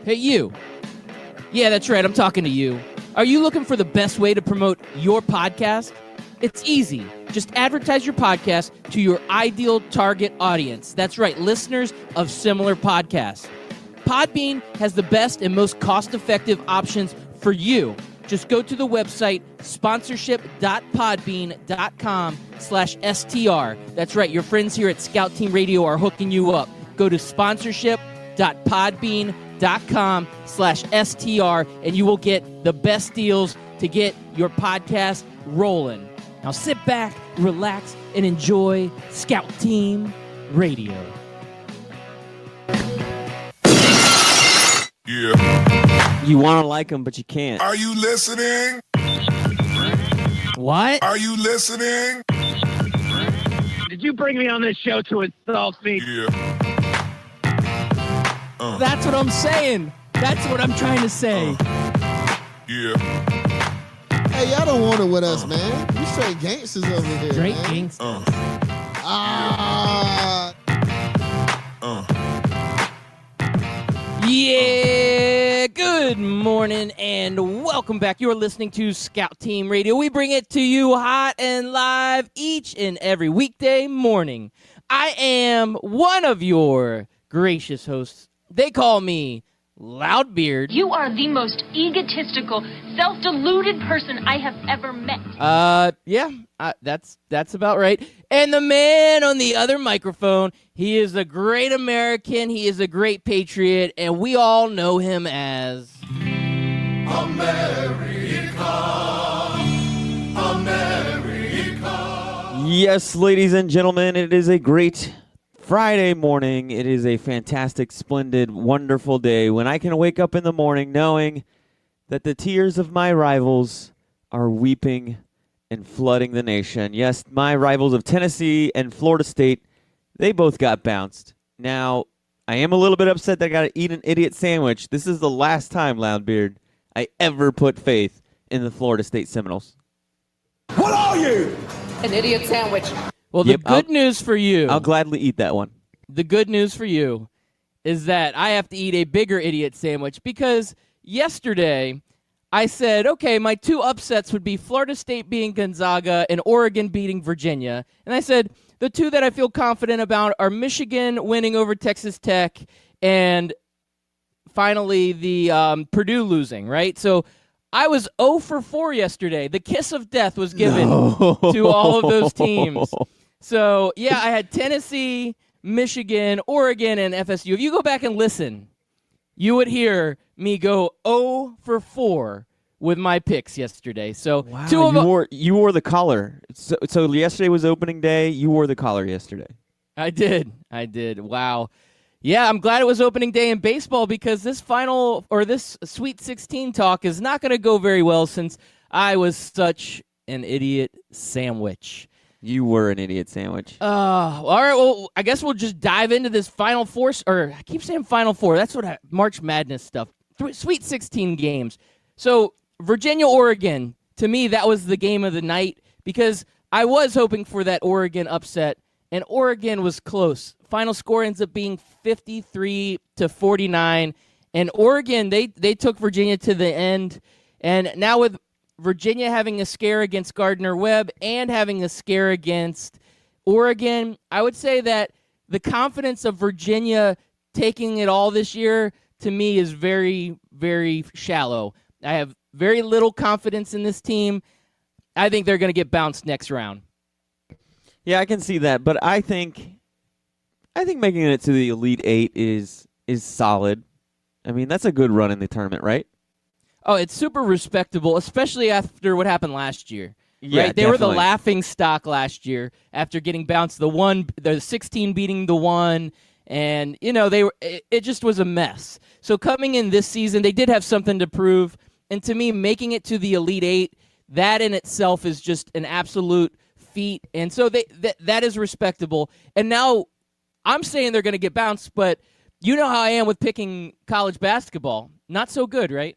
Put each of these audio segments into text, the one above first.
Hey, you. Yeah, that's right. I'm talking to you. Are you looking for the best way to promote your podcast? It's easy. Just advertise your podcast to your ideal target audience. That's right, listeners of similar podcasts. Podbean has the best and most cost-effective options for you. Just go to the website sponsorship.podbean.com/STR. That's right, your friends here at Scout Team Radio are hooking you up. Go to sponsorship.podbean.com/STR and you will get the best deals to get your podcast rolling. Now sit back, relax, and enjoy Scout Team Radio. Yeah. You want to like them, but you can't. Are you listening? What? Are you listening? Did you bring me on this show to insult me? Yeah. That's what I'm saying. That's what I'm trying to say. Yeah. Hey, y'all don't want it with us, man. We straight gangsters over here, Straight man. gangsters. Yeah, good morning and welcome back. You're listening to Scout Team Radio. We bring it to you hot and live each and every weekday morning. I am one of your gracious hosts. They call me Loudbeard. You are the most egotistical, self-deluded person I have ever met. That's about right. And the man on the other microphone, he is a great American, he is a great patriot, and we all know him as America. Yes, ladies and gentlemen, it is a great Friday morning. It is a fantastic, splendid, wonderful day when I can wake up in the morning knowing that the tears of my rivals are weeping and flooding the nation. Yes, my rivals of Tennessee and Florida State, they both got bounced. Now, I am a little bit upset that I got to eat an idiot sandwich. This is the last time, Loudbeard, I ever put faith in the Florida State Seminoles. What are you? An idiot sandwich. Well, the good news for you. I'll gladly eat that one. The good news for you is that I have to eat a bigger idiot sandwich because yesterday I said, okay, my two upsets would be Florida State beating Gonzaga and Oregon beating Virginia. And I said the two that I feel confident about are Michigan winning over Texas Tech and finally the Purdue losing, right? So I was 0 for 4 yesterday. The kiss of death was given to all of those teams. So, yeah, I had Tennessee, Michigan, Oregon, and FSU. If you go back and listen, you would hear me go 0 for 4 with my picks yesterday. So, Wow, two of them. you wore the collar. So yesterday was opening day. You wore the collar yesterday. I did. Wow. Yeah, I'm glad it was opening day in baseball because this Sweet 16 talk is not going to go very well since I was such an idiot sandwich. You were an idiot sandwich. All right, well, I guess we'll just dive into this Final Four, or I keep saying Final Four. That's what March Madness stuff. Sweet 16 games. So Virginia, Oregon, to me, that was the game of the night because I was hoping for that Oregon upset, and Oregon was close. Final score ends up being 53-49, and Oregon, they took Virginia to the end, and now with Virginia having a scare against Gardner-Webb and having a scare against Oregon, I would say that the confidence of Virginia taking it all this year, to me, is very, very shallow. I have very little confidence in this team. I think they're going to get bounced next round. Yeah, I can see that, but I think making it to the Elite Eight is solid. I mean, that's a good run in the tournament, right? Oh, it's super respectable, especially after what happened last year. Yeah, right? They were the definitely. laughing stock last year after getting bounced. The 16 beating the 1, and it just was a mess. So coming in this season, they did have something to prove, and to me, making it to the Elite Eight, that in itself is just an absolute feat, and so that is respectable. And now I'm saying they're going to get bounced, but you know how I am with picking college basketball. Not so good, right?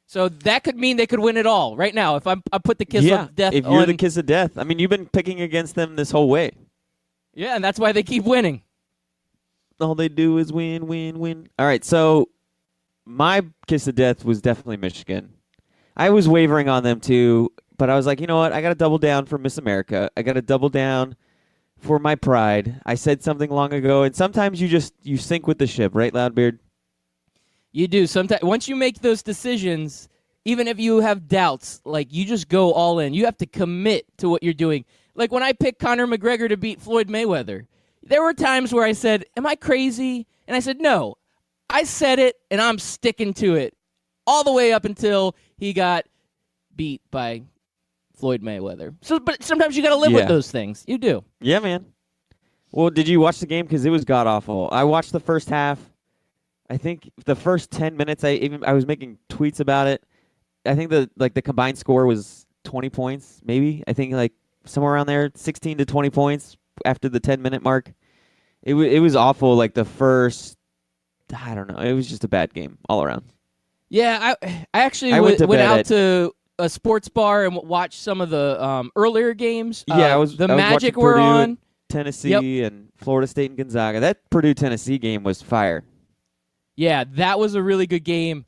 So that could mean they could win it all right now if I put the kiss of death if you're on. the kiss of death. I mean, you've been picking against them this whole way. Yeah, and that's why they keep winning. All they do is win, win, win. All right, so my kiss of death was definitely Michigan. I was wavering on them too, but I was like, you know what? I got to double down for Miss America. I got to double down for my pride. I said something long ago, and sometimes you sink with the ship, right, Loudbeard? You do. Sometimes once you make those decisions, even if you have doubts, like you just go all in. You have to commit to what you're doing. Like when I picked Conor McGregor to beat Floyd Mayweather, there were times where I said, am I crazy? And I said, no. I said it, and I'm sticking to it all the way up until he got beat by Floyd Mayweather. So, but sometimes you got to live with those things. You do. Yeah, man. Well, did you watch the game? Because it was god-awful. I watched the first half. I think the first 10 minutes, I was making tweets about it. I think the combined score was 20 points, maybe. I think like somewhere around there, 16 to 20 points after the 10-minute mark. It was awful. Like the first, I don't know. It was just a bad game all around. Yeah, I actually went out to a sports bar and watched some of the earlier games. Yeah, I was Magic watching were Purdue on. Tennessee and Florida State and Gonzaga. That Purdue-Tennessee game was fire. Yeah, that was a really good game.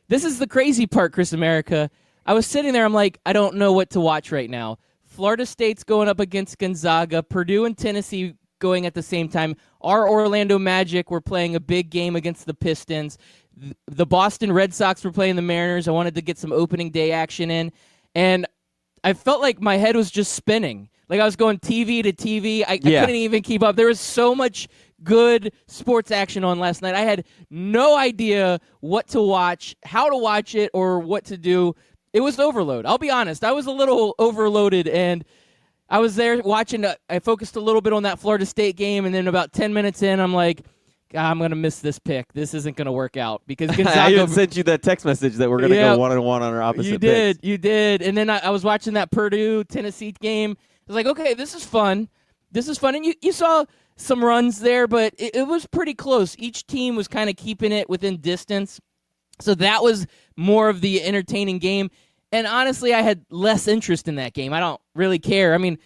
This is the crazy part, Chris America. I was sitting there, I'm like, I don't know what to watch right now. Florida State's going up against Gonzaga. Purdue and Tennessee going at the same time. Our Orlando Magic were playing a big game against the Pistons. The Boston Red Sox were playing the Mariners. I wanted to get some opening day action in. And I felt like my head was just spinning. Like I was going TV to TV. I couldn't even keep up. There was so much good sports action on last night. I had no idea what to watch, how to watch it, or what to do. It was overload. I'll be honest. I was a little overloaded, and I was there watching. I focused a little bit on that Florida State game, and then about 10 minutes in, I'm like, God, I'm going to miss this pick. This isn't going to work out. Because Gonzaga, I even sent you that text message that we're going to go one-on-one on our opposite picks. You did. And then I was watching that Purdue-Tennessee game. I was like, okay, this is fun. And you saw some runs there, but it was pretty close. Each team was kind of keeping it within distance. So that was more of the entertaining game. And honestly, I had less interest in that game. I don't really care. I mean,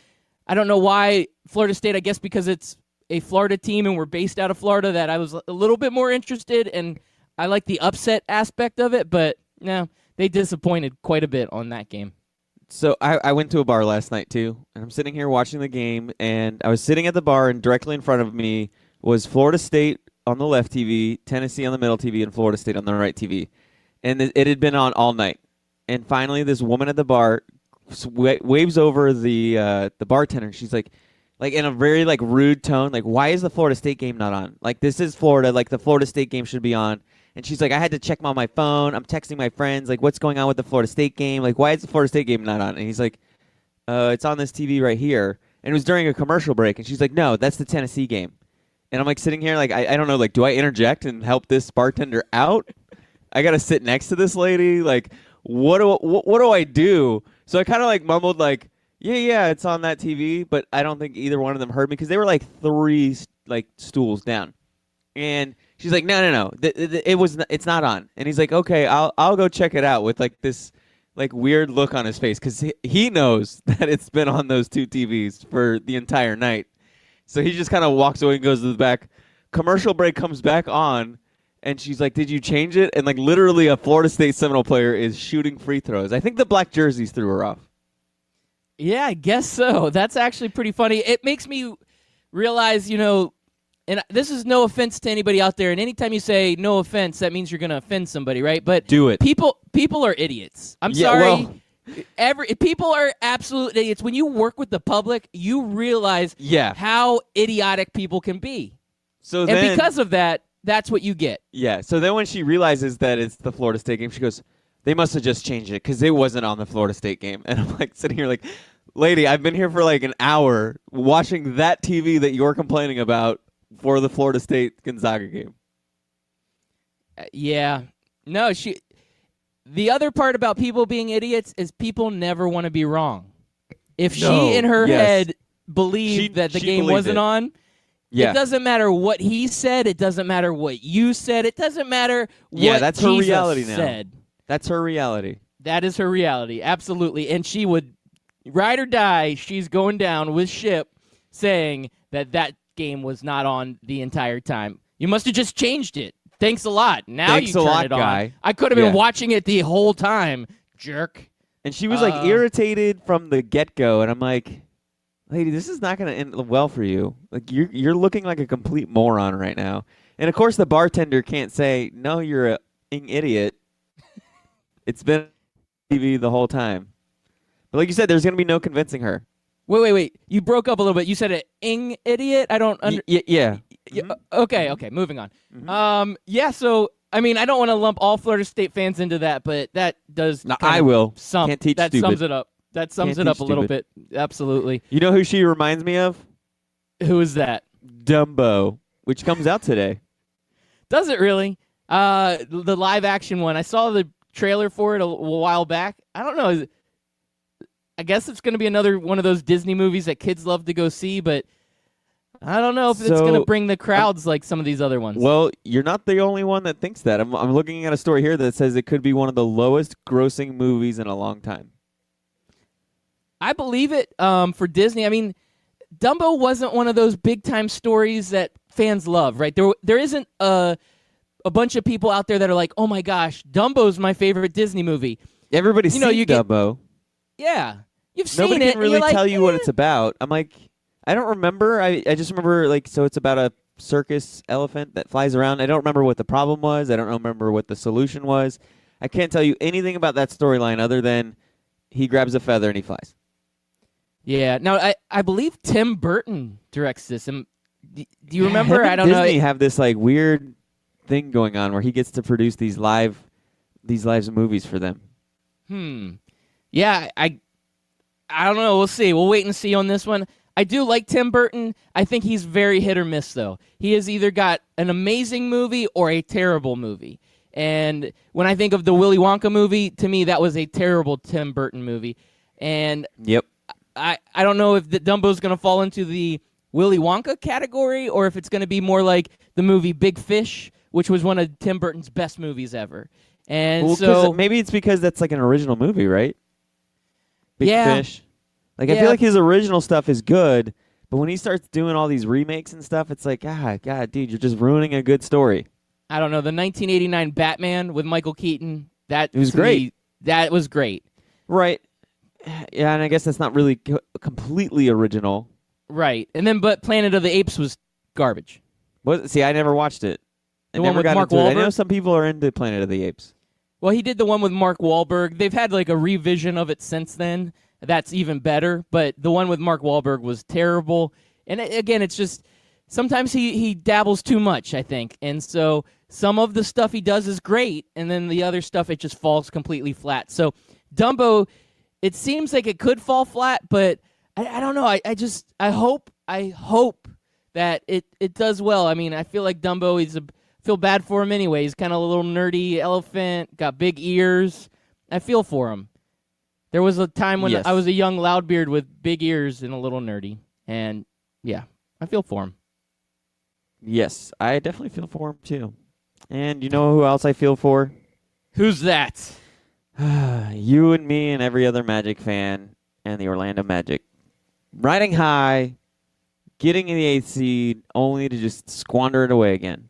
I don't know why Florida State, I guess because it's a Florida team and we're based out of Florida, that I was a little bit more interested, and I like the upset aspect of it, but no, they disappointed quite a bit on that game. So I went to a bar last night too, and I'm sitting here watching the game, and I was sitting at the bar, and directly in front of me was Florida State on the left TV, Tennessee on the middle TV, and Florida State on the right TV. And it had been on all night. And finally, this woman at the bar waves over the bartender, and she's like in a very rude tone, like, why is the Florida State game not on? Like, this is Florida. Like, the Florida State game should be on. And she's like, I had to check on my phone. I'm texting my friends. Like, what's going on with the Florida State game? Like, why is the Florida State game not on? And he's like, it's on this TV right here. And it was during a commercial break. And she's like, no, that's the Tennessee game. And I'm like sitting here like, I don't know, like, do I interject and help this bartender out? I got to sit next to this lady. Like, what do I do? So I kind of mumbled like, yeah, it's on that TV. But I don't think either one of them heard me because they were like 3 stools down. And she's like, no, it's not on. And he's like, okay, I'll go check it out with this weird look on his face because he knows that it's been on those 2 TVs for the entire night. So he just kind of walks away and goes to the back. Commercial break comes back on, and she's like, did you change it? And literally a Florida State Seminole player is shooting free throws. I think the black jerseys threw her off. Yeah, I guess so. That's actually pretty funny. It makes me realize, and this is no offense to anybody out there, and anytime you say no offense, that means you're going to offend somebody, right? But do it. People are idiots. I'm sorry. People are absolute idiots. When you work with the public, you realize how idiotic people can be. And because of that, that's what you get. Yeah. So then when she realizes that it's the Florida State game, she goes, they must have just changed it because it wasn't on the Florida State game. And I'm sitting here like, lady, I've been here for an hour watching that TV that you're complaining about for the Florida State Gonzaga game. Yeah. No, the other part about people being idiots is people never want to be wrong. If she in her head believed that the game wasn't on, it doesn't matter what he said. It doesn't matter what you said. It doesn't matter what that's Jesus her reality now. said. That's her reality. That is her reality, absolutely. And she would, ride or die, she's going down with Ship saying that game was not on the entire time. You must have just changed it. Thanks a lot. Now Thanks you a turn lot, it on. guy. I could have been Yeah. watching it the whole time, jerk. And she was like irritated from the get-go, and I'm like, lady, this is not going to end well for you. Like you're looking like a complete moron right now. And of course the bartender can't say, "No, you're a idiot." It's been TV the whole time. But like you said, there's going to be no convincing her. Wait. You broke up a little bit. You said an idiot? I don't Yeah. Okay, moving on. Mm-hmm. Yeah, so I mean, I don't want to lump all Florida State fans into that, but that does No, kind I of will. That Can't teach stupid. sums it up. That sums Can't it up teach a little stupid. bit. Absolutely. You know who she reminds me of? Who is that? Dumbo, which comes out today. Does it really? The live action one. I saw the trailer for it a while back. I don't know. I guess it's going to be another one of those Disney movies that kids love to go see, but I don't know if it's going to bring the crowds like some of these other ones. Well, you're not the only one that thinks that. I'm looking at a story here that says it could be one of the lowest grossing movies in a long time. I believe it for Disney. I mean, Dumbo wasn't one of those big time stories that fans love, right? There isn't a bunch of people out there that are like, oh my gosh, Dumbo's my favorite Disney movie. Everybody's seen Dumbo. Yeah, you've seen Nobody it. can really tell you what it's about. I'm like, I don't remember. I just remember, like, so it's about a circus elephant that flies around. I don't remember what the problem was. I don't remember what the solution was. I can't tell you anything about that storyline other than he grabs a feather and he flies. Yeah. Now, I believe Tim Burton directs this. Do you remember? Him and I don't know. Disney have this like weird thing going on where he gets to produce these live movies for them. Yeah, I don't know. We'll see. We'll wait and see on this one. I do like Tim Burton. I think he's very hit or miss, though. He has either got an amazing movie or a terrible movie. And when I think of the Willy Wonka movie, to me, that was a terrible Tim Burton movie. And Yep. I don't know if the Dumbo's going to fall into the Willy Wonka category or if it's going to be more like the movie Big Fish, which was one of Tim Burton's best movies ever. And Well, so maybe it's because that's like an original movie, right? Big Yeah. Fish. Like I feel like his original stuff is good, but when he starts doing all these remakes and stuff, it's like, God, dude, you're just ruining a good story. I don't know, the 1989 Batman with Michael Keaton, it was great. That was great. Right. Yeah, and I guess that's not really completely original. Right. And then but Planet of the Apes was garbage. See, I never watched it. I The one never with got Mark into it. I know Wahlberg? some people are into Planet of the Apes. Well, he did the one with Mark Wahlberg. They've had like a revision of it since then. That's even better, but the one with Mark Wahlberg was terrible. And again, it's just sometimes he dabbles too much, I think. And so some of the stuff he does is great, and then the other stuff, it just falls completely flat. So Dumbo, it seems like it could fall flat, but I don't know. I hope that it does well. I mean, I feel like Dumbo, feel bad for him anyway. He's kind of a little nerdy elephant, got big ears. I feel for him. There was a time when Yes. I was a young loudbeard with big ears and a little nerdy. And, yeah, I feel for him. Yes, I definitely feel for him, too. And you know who else I feel for? Who's that? You and me and every other Magic fan and the Orlando Magic. Riding high, getting in the 8th seed, only to just squander it away again.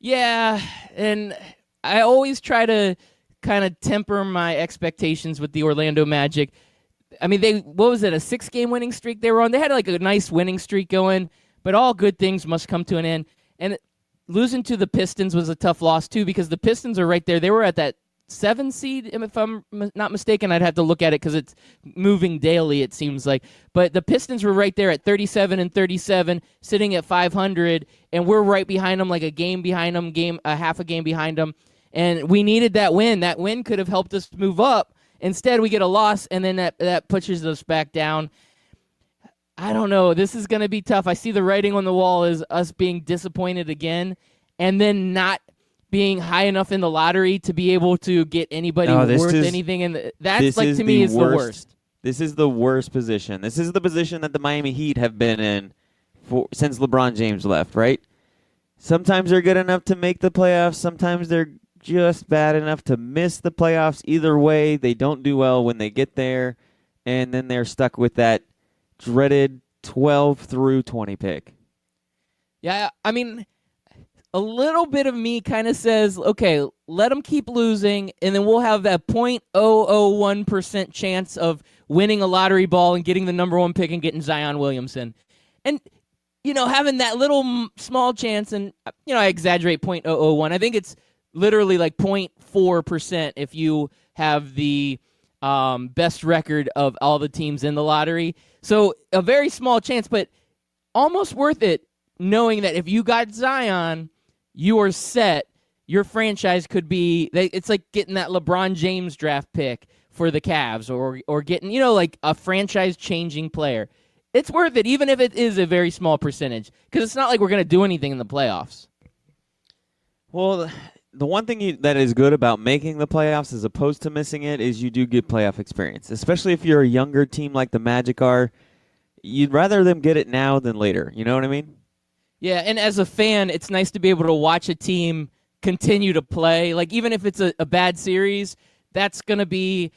Yeah, and I always try to kind of temper my expectations with the Orlando Magic. I mean, what was it, a 6-game winning streak they were on? They had like a nice winning streak going, but all good things must come to an end. And losing to the Pistons was a tough loss, too, because the Pistons are right there. They were at that 7 seed, if I'm not mistaken. I'd have to look at it because it's moving daily, it seems like. But the Pistons were right there at 37-37, sitting at 500, and we're right behind them, like a game behind them, half a game behind them. And we needed that win. That win could have helped us move up. Instead, we get a loss, and then that pushes us back down. I don't know. This is going to be tough. I see the writing on the wall as us being disappointed again, and then not being high enough in the lottery to be able to get anybody worth anything. And that's, like, to me, is the worst. This is the worst position. This is the position that the Miami Heat have been in since LeBron James left, right? Sometimes they're good enough to make the playoffs. Sometimes they're just bad enough to miss the playoffs. Either way, they don't do well when they get there, and then they're stuck with that dreaded 12 through 20 pick. Yeah, I mean, a little bit of me kind of says, okay, let them keep losing, and then we'll have that 0.001% chance of winning a lottery ball and getting the number 1 pick and getting Zion Williamson. And, having that little small chance, and, I exaggerate 0.001. I think it's literally like 0.4% if you have the best record of all the teams in the lottery. So a very small chance, but almost worth it, knowing that if you got Zion, you are set. Your franchise could be, it's like getting that LeBron James draft pick for the Cavs, or getting, like a franchise-changing player. It's worth it, even if it is a very small percentage, because it's not like we're going to do anything in the playoffs. Well, the one thing that is good about making the playoffs as opposed to missing it is you do get playoff experience, especially if you're a younger team like the Magic are. You'd rather them get it now than later. You know what I mean? Yeah, and as a fan, it's nice to be able to watch a team continue to play. Like, even if it's a bad series, that's going to be,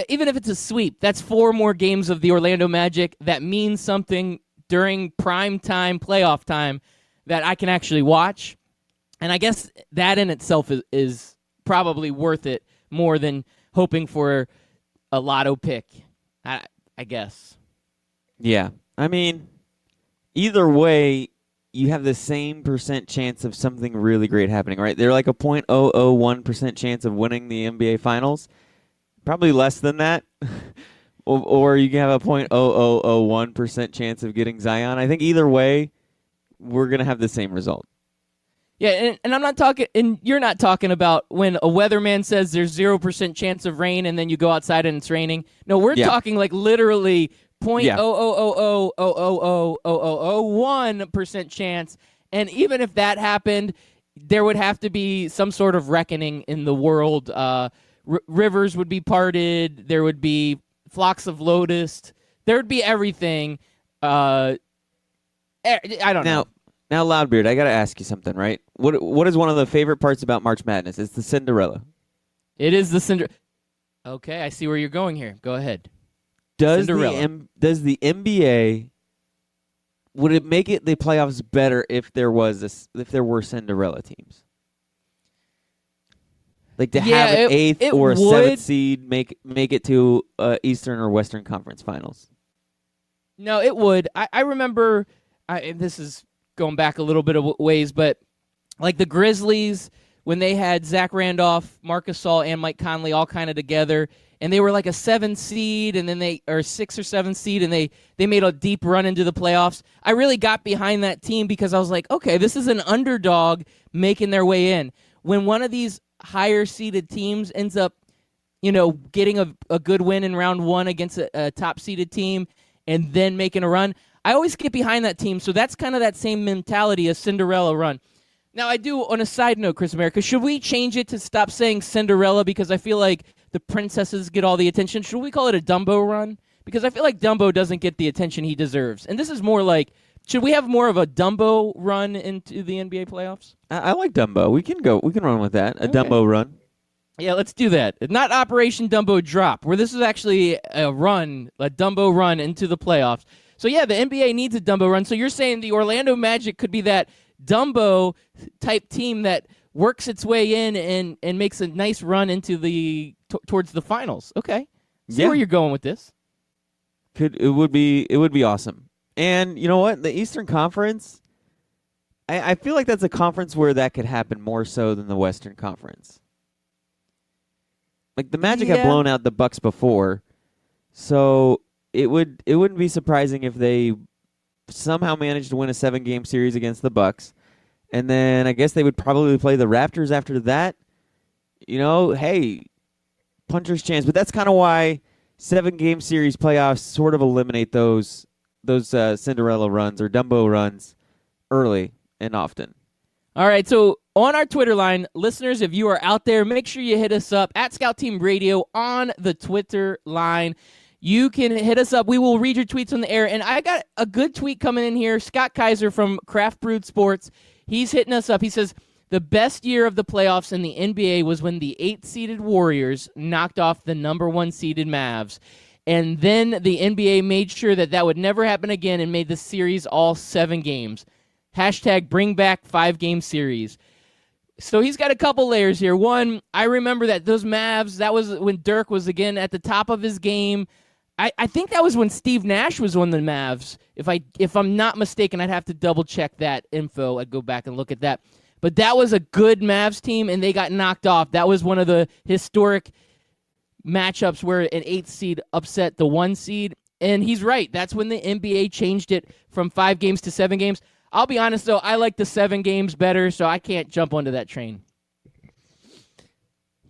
even if it's a sweep, that's 4 more games of the Orlando Magic that means something during prime time, playoff time, that I can actually watch. And I guess that in itself is probably worth it more than hoping for a lotto pick, I guess. Yeah. I mean, either way, you have the same % chance of something really great happening, right? They're like a 0.001% chance of winning the NBA Finals. Probably less than that. or you can have a 0.0001% chance of getting Zion. I think either way, we're going to have the same result. Yeah, and I'm not talking, and you're not talking about when a weatherman says there's 0% chance of rain and then you go outside and it's raining. No, we're talking like literally 0.000000001% chance, and even if that happened, there would have to be some sort of reckoning in the world. Rivers would be parted. There would be flocks of locusts. There would be everything. I don't know. Now, Loudbeard, I got to ask you something, right? What is one of the favorite parts about March Madness? It's the Cinderella. It is the Cinderella. Okay, I see where you're going here. Go ahead. Does the NBA, would it make it the playoffs better if there were Cinderella teams? Like to have an 8th or a 7th seed make it to Eastern or Western Conference Finals? No, it would. I remember, this is going back a little bit of ways, but like the Grizzlies, when they had Zach Randolph, Marc Gasol, and Mike Conley all kind of together, and they were like a 7 seed, and then or 6 or 7 seed, and they made a deep run into the playoffs. I really got behind that team because I was like, okay, this is an underdog making their way in. When one of these higher seeded teams ends up, getting a good win in round 1 against a top seeded team and then making a run, I always get behind that team. So that's kind of that same mentality, a Cinderella run. Now, I do, on a side note, Chris America, should we change it to stop saying Cinderella because I feel like the princesses get all the attention? Should we call it a Dumbo run? Because I feel like Dumbo doesn't get the attention he deserves. And this is more like, should we have more of a Dumbo run into the NBA playoffs? I like Dumbo. We can run with that. A Dumbo run. Yeah, let's do that. Not Operation Dumbo Drop, where this is actually a Dumbo run into the playoffs. So yeah, the NBA needs a Dumbo run. So you're saying the Orlando Magic could be that Dumbo type team that works its way in and makes a nice run into towards the finals. Okay, see where you're going with this. It would be awesome. And you know what? The Eastern Conference, I feel like that's a conference where that could happen more so than the Western Conference. Like the Magic have blown out the Bucks before, so it wouldn't be surprising if they somehow managed to win a 7-game series against the Bucks, and then I guess they would probably play the Raptors after that. Hey, puncher's chance. But that's kind of why 7-game series playoffs sort of eliminate those Cinderella runs or Dumbo runs early and often. All right, so on our Twitter line, listeners, if you are out there, make sure you hit us up at Scout Team Radio on the Twitter line. You can hit us up. We will read your tweets on the air. And I got a good tweet coming in here. Scott Kaiser from Craft Brewed Sports. He's hitting us up. He says, the best year of the playoffs in the NBA was when the 8-seeded Warriors knocked off the number 1-seeded Mavs. And then the NBA made sure that would never happen again and made the series all 7 games. Hashtag bring back 5-game series. So he's got a couple layers here. One, I remember that those Mavs, that was when Dirk was again at the top of his game. I think that was when Steve Nash was on the Mavs. If I'm not mistaken, I'd have to double check that info. I'd go back and look at that. But that was a good Mavs team, and they got knocked off. That was one of the historic matchups where an 8th seed upset the 1 seed. And he's right. That's when the NBA changed it from 5 games to 7 games. I'll be honest, though, I like the 7 games better, so I can't jump onto that train.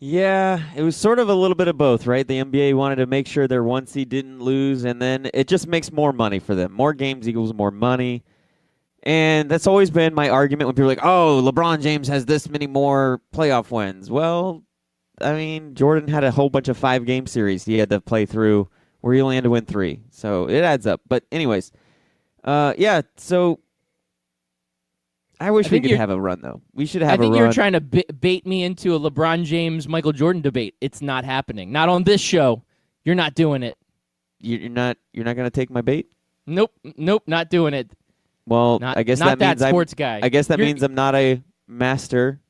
Yeah, it was sort of a little bit of both, right? The NBA wanted to make sure their 1 seed didn't lose, and then it just makes more money for them. More games equals more money. And that's always been my argument when people are like, oh, LeBron James has this many more playoff wins. Well, I mean, Jordan had a whole bunch of 5-game series he had to play through where he only had to win 3. So it adds up. But anyways, yeah, so I wish we could have a run, though. We should have a run. I think you're trying to bait me into a LeBron James, Michael Jordan debate. It's not happening. Not on this show. You're not doing it. You're not going to take my bait? Nope, not doing it. Well, I guess that means sports guy. I guess that means I'm not a master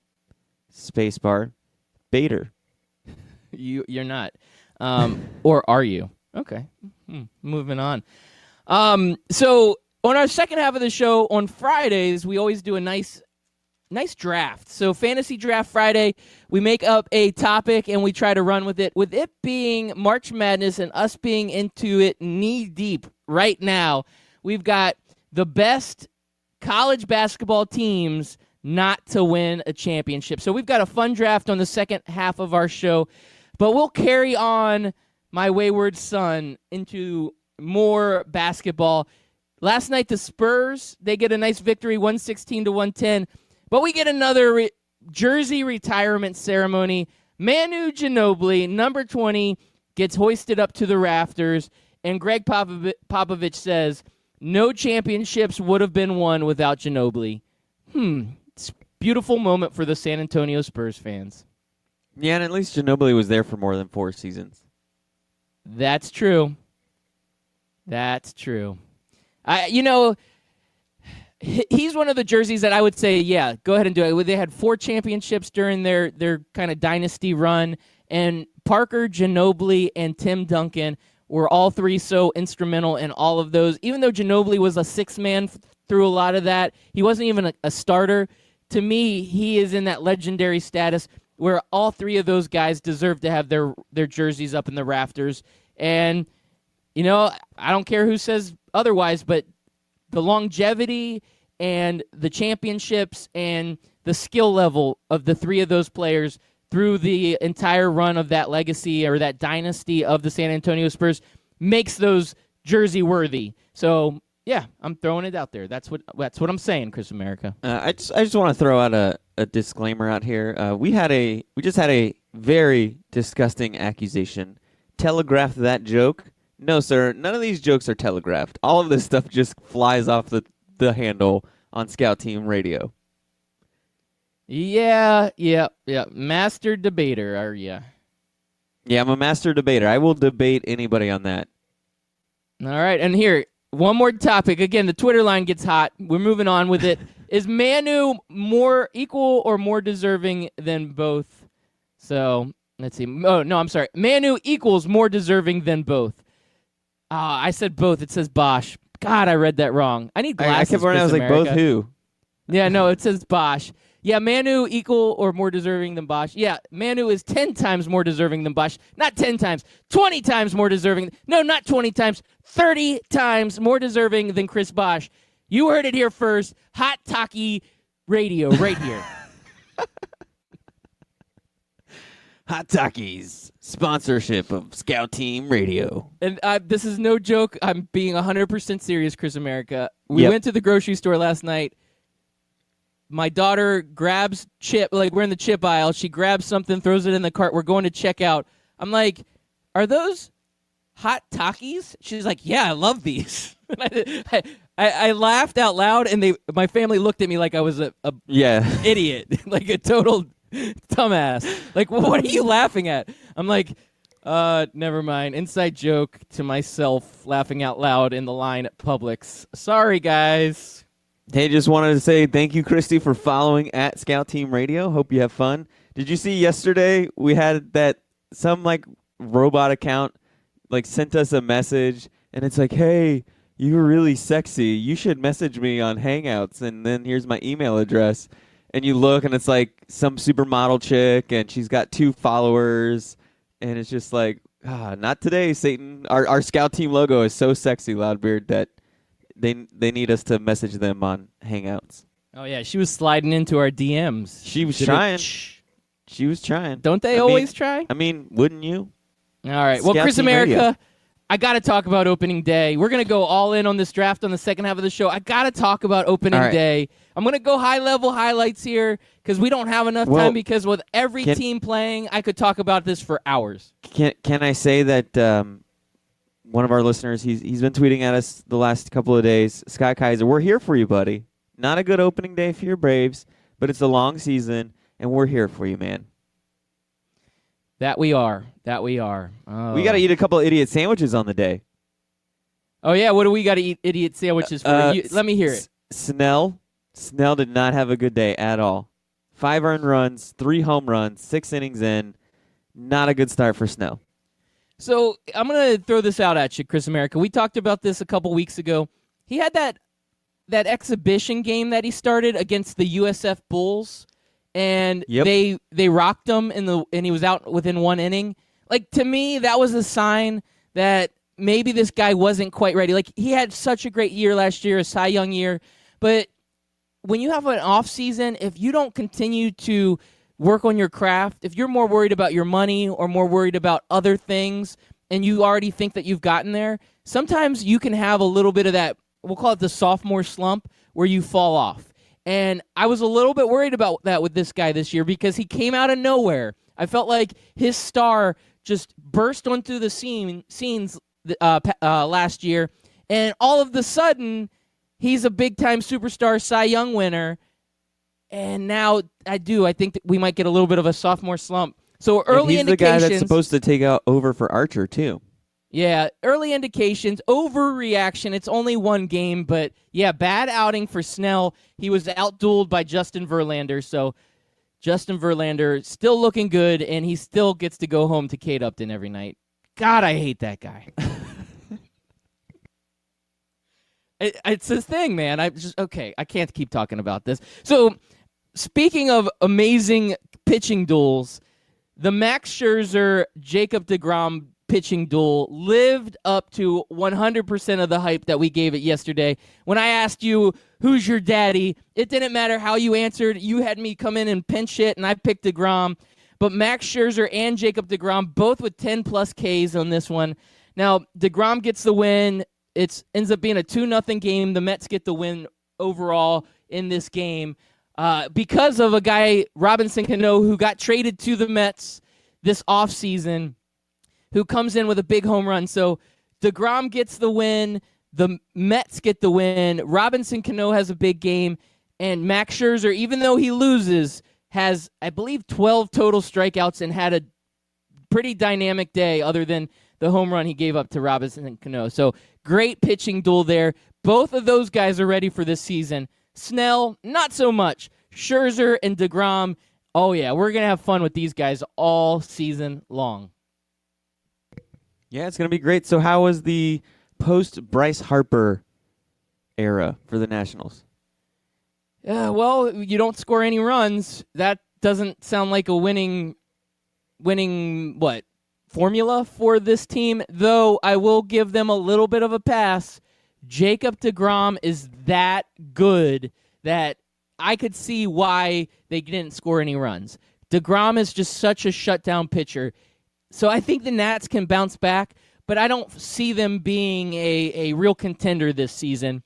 spacebar baiter. You're not. Or are you? Okay. Moving on. So on our second half of the show, on Fridays, we always do a nice draft. So Fantasy Draft Friday, we make up a topic and we try to run with it. With it being March Madness and us being into it knee-deep right now, we've got the best college basketball teams not to win a championship. So we've got a fun draft on the second half of our show, but we'll carry on my wayward son into more basketball. Last night, the Spurs, they get a nice victory, 116-110, but we get another jersey retirement ceremony. Manu Ginobili, number 20, gets hoisted up to the rafters, and Greg Popovich says, no championships would have been won without Ginobili. It's a beautiful moment for the San Antonio Spurs fans. Yeah, and at least Ginobili was there for more than 4 seasons. That's true. That's true. He's one of the jerseys that I would say, yeah, go ahead and do it. They had 4 championships during their kind of dynasty run, and Parker, Ginobili, and Tim Duncan were all 3 so instrumental in all of those. Even though Ginobili was a 6-man through a lot of that, he wasn't even a starter. To me, he is in that legendary status where all 3 of those guys deserve to have their jerseys up in the rafters. And, I don't care who says otherwise, but the longevity and the championships and the skill level of the 3 of those players through the entire run of that legacy or that dynasty of the San Antonio Spurs makes those jersey worthy. So, yeah, I'm throwing it out there. That's what I'm saying, Chris America. I just want to throw out a disclaimer out here. We just had a very disgusting accusation. Telegraphed that joke. No, sir, none of these jokes are telegraphed. All of this stuff just flies off the handle on Scout Team Radio. Yeah. Master debater, are you? Yeah, I'm a master debater. I will debate anybody on that. All right, and here, one more topic. Again, the Twitter line gets hot. We're moving on with it. Is Manu more equal or more deserving than both? So, let's see. Oh, no, I'm sorry. Manu equals more deserving than both. I said both. It says Bosch. God, I read that wrong. I need glasses. I kept running. I was like, both who? Yeah, no, it says Bosch. Yeah, Manu equal or more deserving than Bosch. Yeah, Manu is 10 times more deserving than Bosch. Not 10 times, 20 times more deserving. No, not 20 times, 30 times more deserving than Chris Bosch. You heard it here first. Hot Talkie Radio right here. Hot Talkies, sponsorship of Scout Team Radio. And this is no joke. I'm being 100% serious, Chris America. We went to the grocery store last night. My daughter grabs chip, like we're in the chip aisle. She grabs something, throws it in the cart. We're going to check out. I'm like, are those Hot Talkies? She's like, yeah, I love these. I laughed out loud, and my family looked at me like I was a idiot, like a total dumbass. Like, what are you laughing at? I'm like, never mind. Inside joke to myself, laughing out loud in the line at Publix. Sorry, guys. Hey, just wanted to say thank you, Christy, for following at Scout Team Radio. Hope you have fun. Did you see yesterday we had that some robot account sent us a message, and it's like, hey, you're really sexy. You should message me on Hangouts, and then here's my email address. And you look, and it's some supermodel chick, and she's got 2 followers, and it's just not today, Satan. Our Scout Team logo is so sexy, Loudbeard, that they need us to message them on Hangouts. Oh, yeah, she was sliding into our DMs. She was trying. She was trying. Don't they always try? I mean, wouldn't you? All right. Well, Scout Chris Team America, Radio. I got to talk about opening day. We're going to go all in on this draft on the second half of the show. I got to talk about opening All right. day. I'm going to go high-level highlights here because we don't have enough time because with every team playing, I could talk about this for hours. Can I say that one of our listeners, he's been tweeting at us the last couple of days, Scott Kaiser, we're here for you, buddy. Not a good opening day for your Braves, but it's a long season, and we're here for you, man. That we are. Oh. We got to eat a couple of idiot sandwiches on the day. Oh, yeah. What do we got to eat idiot sandwiches for? Let me hear it. Snell did not have a good day at all. 5 earned runs, 3 home runs, 6 innings in. Not a good start for Snell. So I'm going to throw this out at you, Chris America. We talked about this a couple weeks ago. He had that exhibition game that he started against the USF Bulls, and they rocked him and he was out within 1 inning. To me, that was a sign that maybe this guy wasn't quite ready. He had such a great year last year, a Cy Young year, but when you have an off season, if you don't continue to work on your craft, if you're more worried about your money or more worried about other things and you already think that you've gotten there, sometimes you can have a little bit of that, we'll call it the sophomore slump, where you fall off. And I was a little bit worried about that with this guy this year because he came out of nowhere. I felt like his star just burst onto the scenes last year, and all of a sudden, he's a big-time superstar Cy Young winner. And now I think that we might get a little bit of a sophomore slump. So early he's indications. The guy that's supposed to take out over for Archer too. Yeah, early indications, overreaction. It's only 1 game, but yeah, bad outing for Snell. He was outdueled by Justin Verlander. So Justin Verlander still looking good, and he still gets to go home to Kate Upton every night. God, I hate that guy. It's his thing, man. I can't keep talking about this. So, speaking of amazing pitching duels, the Max Scherzer, Jacob deGrom pitching duel lived up to 100% of the hype that we gave it yesterday. When I asked you, who's your daddy, it didn't matter how you answered. You had me come in and pinch hit, and I picked deGrom. But Max Scherzer and Jacob deGrom, both with 10-plus Ks on this one. Now, deGrom gets the win. It ends up being a 2-0 game. The Mets get the win overall in this game because of a guy, Robinson Cano, who got traded to the Mets this offseason, who comes in with a big home run. So deGrom gets the win. The Mets get the win. Robinson Cano has a big game. And Max Scherzer, even though he loses, has, I believe, 12 total strikeouts and had a pretty dynamic day other than the home run he gave up to Robinson Cano. So great pitching duel there. Both of those guys are ready for this season. Snell, not so much. Scherzer and deGrom, oh yeah, we're going to have fun with these guys all season long. Yeah, it's going to be great. So how was the post-Bryce Harper era for the Nationals? Well, you don't score any runs. That doesn't sound like a winning formula for this team, though I will give them a little bit of a pass. Jacob deGrom is that good that I could see why they didn't score any runs. deGrom is just such a shutdown pitcher. So I think the Nats can bounce back, but I don't see them being a real contender this season.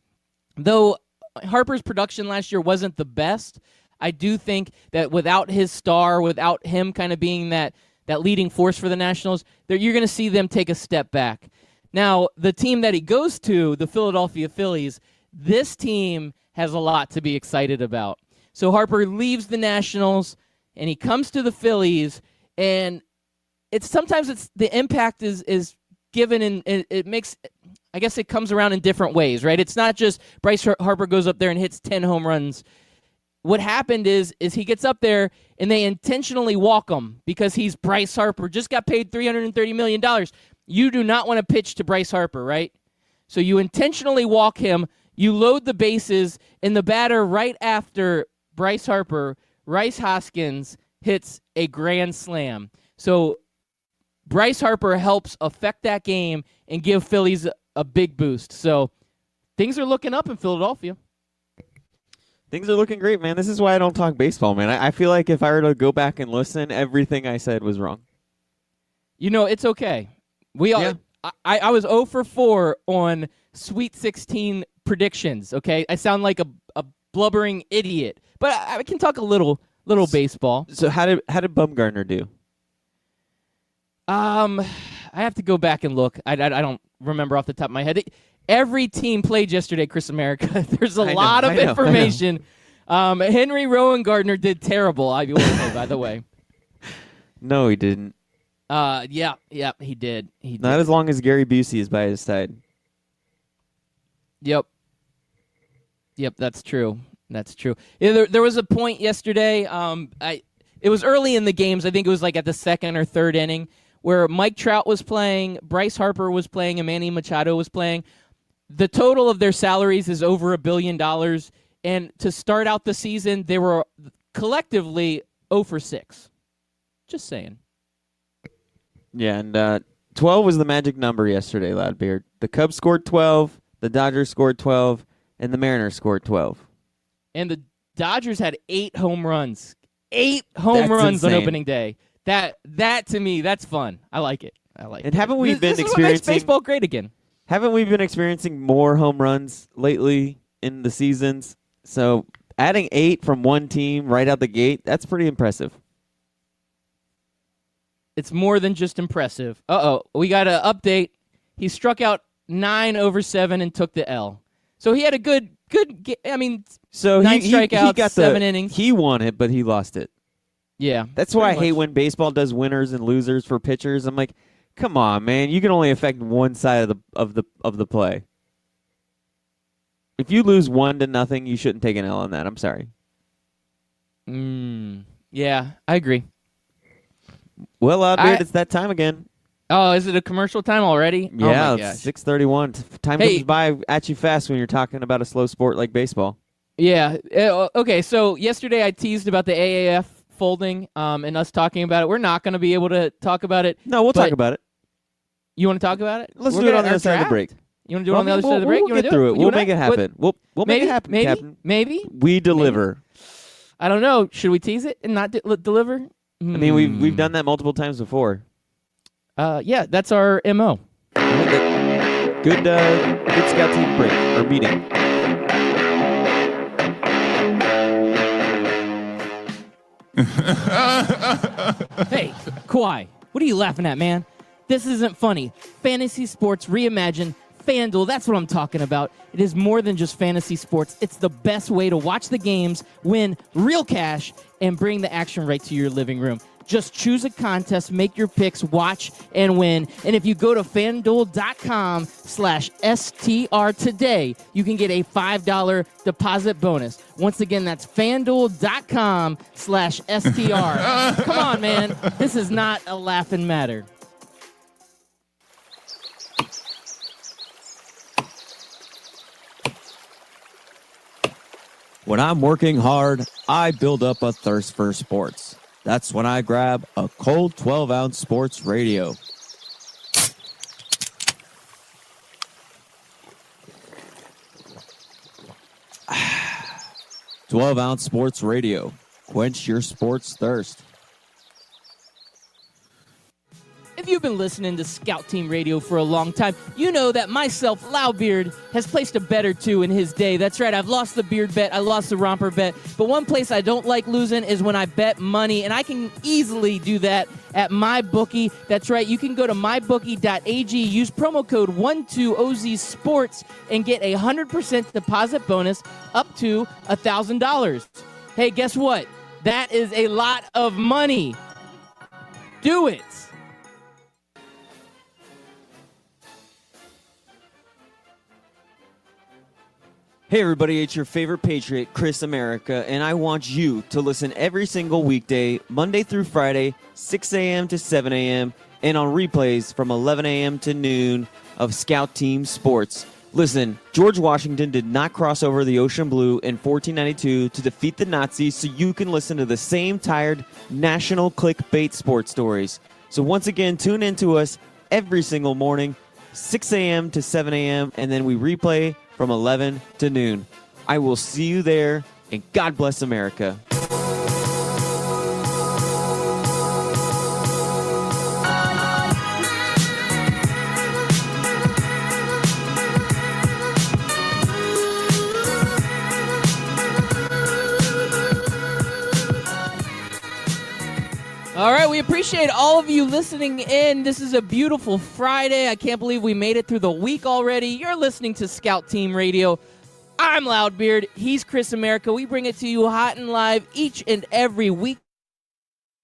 Though Harper's production last year wasn't the best, I do think that without his star, without him kind of being that leading force for the Nationals, you're going to see them take a step back. Now, the team that he goes to, the Philadelphia Phillies, this team has a lot to be excited about. So Harper leaves the Nationals, and he comes to the Phillies, and sometimes the impact is given, and it makes I guess it comes around in different ways, right? It's not just Bryce Harper goes up there and hits 10 home runs. What happened is he gets up there and they intentionally walk him because he's Bryce Harper, just got paid $330 million. You do not want to pitch to Bryce Harper, right? So you intentionally walk him, you load the bases, and the batter right after Bryce Harper, Rhys Hoskins, hits a grand slam. So Bryce Harper helps affect that game and give Phillies a big boost. So things are looking up in Philadelphia. Things are looking great, man. This is why I don't talk baseball, man. I feel like if I were to go back and listen, everything I said was wrong. You know, it's okay. I was 0 for 4 on Sweet 16 predictions, okay? I sound like a blubbering idiot, but I can talk a little baseball. So how did Bumgarner do? I have to go back and look. I don't remember off the top of my head. Every team played yesterday, Chris America. There's a lot of information. Henry Rowan Gardner did terrible, I will say, by the way. No, he didn't. Yeah, he did. Not as long as Gary Busey is by his side. Yep, that's true. That's true. Yeah, there was a point yesterday. It was early in the games. I think it was like at the second or third inning where Mike Trout was playing, Bryce Harper was playing, and Manny Machado was playing. The total of their salaries is over $1 billion, and to start out the season, they were collectively 0 for 6. Just saying. Yeah, and 12 was the magic number yesterday, Loudbeard. The Cubs scored 12, the Dodgers scored 12, and the Mariners scored 12. And the Dodgers had 8 home runs. 8 home That's runs insane. on opening day. That to me, that's fun. I like it. And haven't we been this is what makes experiencing baseball great again? Haven't we been experiencing more home runs lately in the seasons? So adding 8 from one team right out the gate, that's pretty impressive. It's more than just impressive. We got an update. He struck out 9 over 7 and took the L. So he had a good. I mean, so 9 he strikeouts, got 7 innings. He won it, but he lost it. Yeah, That's why I pretty hate much. when baseball does winners and losers for pitchers. I'm like, come on, man, you can only affect one side of the play. If you lose 1-0, you shouldn't take an L on that. I'm sorry. Yeah, I agree. Well, Outbeard, it's that time again. Oh, is it a commercial time already? Yeah, oh my gosh. it's 6:31. Time Hey. comes by at you fast when you're talking about a slow sport like baseball. Yeah. Okay. So yesterday I teased about the AAF folding and us talking about it. We're not going to be able to talk about it. No, we'll but talk about it. You want to talk about it? Let's We're do it gonna- on the our other side of the draft? break. You want to do it on the other side of the break? We'll You wanna get do through it. You We'll wanna- make it happen. We'll make maybe, it happen, maybe, Captain. Maybe. We deliver. I don't know. Should we tease it and not deliver? I mean, we've done that multiple times before. Yeah, that's our MO. Good scout team break or meeting. Hey, Kawhi, what are you laughing at, man? This isn't funny. Fantasy sports reimagined. FanDuel, that's what I'm talking about. It is more than just fantasy sports. It's the best way to watch the games, win real cash, and bring the action right to your living room. Just choose a contest, make your picks, watch, and win. And if you go to FanDuel.com/STR today, you can get a $5 deposit bonus. Once again, that's FanDuel.com/STR. Come on, man. This is not a laughing matter. When I'm working hard, I build up a thirst for sports. That's when I grab a cold 12-ounce sports radio. "12-ounce sports radio. Quench your sports thirst." If you've been listening to Scout Team Radio for a long time, you know that myself, Loudbeard, has placed a bet or two in his day. That's right, I've lost the beard bet, I lost the romper bet, but one place I don't like losing is when I bet money, and I can easily do that at MyBookie. That's right, you can go to mybookie.ag, use promo code 12OZSports, and get a 100% deposit bonus up to $1,000. Hey, guess what? That is a lot of money. Do it. Hey everybody, it's your favorite Patriot, Chris America, and I want you to listen every single weekday, Monday through Friday, 6 a.m. to 7 a.m., and on replays from 11 a.m. to noon of Scout Team Sports. Listen, George Washington did not cross over the ocean blue in 1492 to defeat the Nazis, so you can listen to the same tired national clickbait sports stories. So once again, tune in to us every single morning, 6 a.m. to 7 a.m., and then we replay from 11 to noon. I will see you there, and God bless America. All right, we appreciate all of you listening in. This is a beautiful Friday. I can't believe we made it through the week already. You're listening to Scout Team Radio. I'm Loudbeard. He's Chris America. We bring it to you hot and live each and every week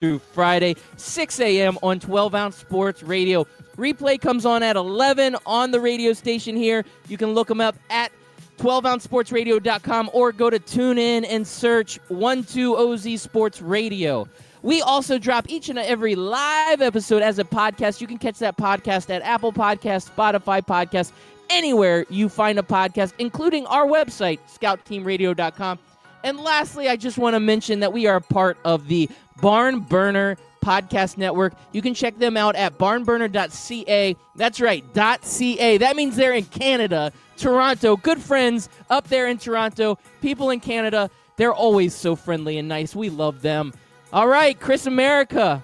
through Friday, 6 a.m. on 12-Ounce Sports Radio. Replay comes on at 11 on the radio station here. You can look them up at 12ouncesportsradio.com or go to TuneIn and search 12OZ Sports Radio. We also drop each and every live episode as a podcast. You can catch that podcast at Apple Podcasts, Spotify Podcasts, anywhere you find a podcast, including our website, scoutteamradio.com. And lastly, I just want to mention that we are a part of the Barn Burner Podcast Network. You can check them out at barnburner.ca. That's right, .ca. That means they're in Canada, Toronto. Good friends up there in Toronto. People in Canada, they're always so friendly and nice. We love them. All right, Chris America,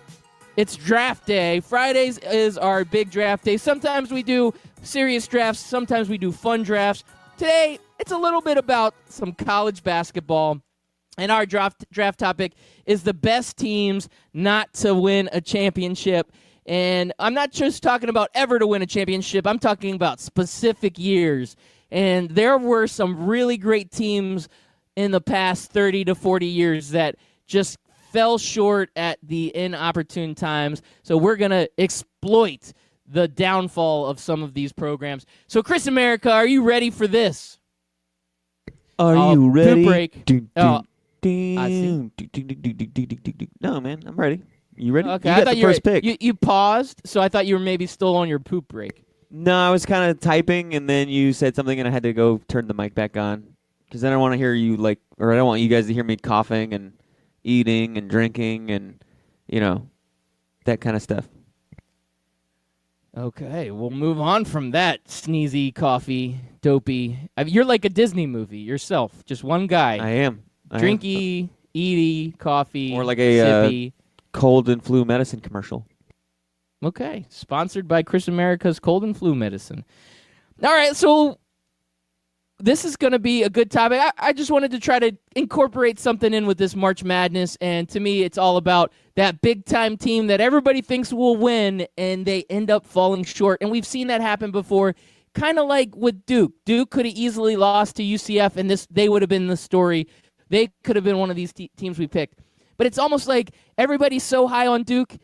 it's draft day. Fridays is our big draft day. Sometimes we do serious drafts. Sometimes we do fun drafts. Today, it's a little bit about some college basketball. And our draft topic is the best teams not to win a championship. And I'm not just talking about ever to win a championship. I'm talking about specific years. And there were some really great teams in the past 30 to 40 years that just fell short at the inopportune times. So we're going to exploit the downfall of some of these programs. So, Chris America, are you ready for this? Are you ready? Poop break. I No, man, I'm ready. You ready? Okay, you I got thought the you first pick. You paused, so I thought you were maybe still on your poop break. No, I was kind of typing, and then you said something, and I had to go turn the mic back on. Because I don't want to hear you, or I don't want you guys to hear me coughing and eating and drinking and, that kind of stuff. Okay, we'll move on from that sneezy, coffee, dopey. You're like a Disney movie yourself, just one guy. I am. Drinky, eaty, coffee, or like a sippy. Cold and flu medicine commercial. Okay, sponsored by Chris America's Cold and Flu Medicine. All right, so this is going to be a good topic. I just wanted to try to incorporate something in with this March Madness, and to me, it's all about that big-time team that everybody thinks will win, and they end up falling short. And we've seen that happen before, kind of like with Duke. Duke could have easily lost to UCF, and they would have been the story. They could have been one of these teams we picked. But it's almost like everybody's so high on Duke,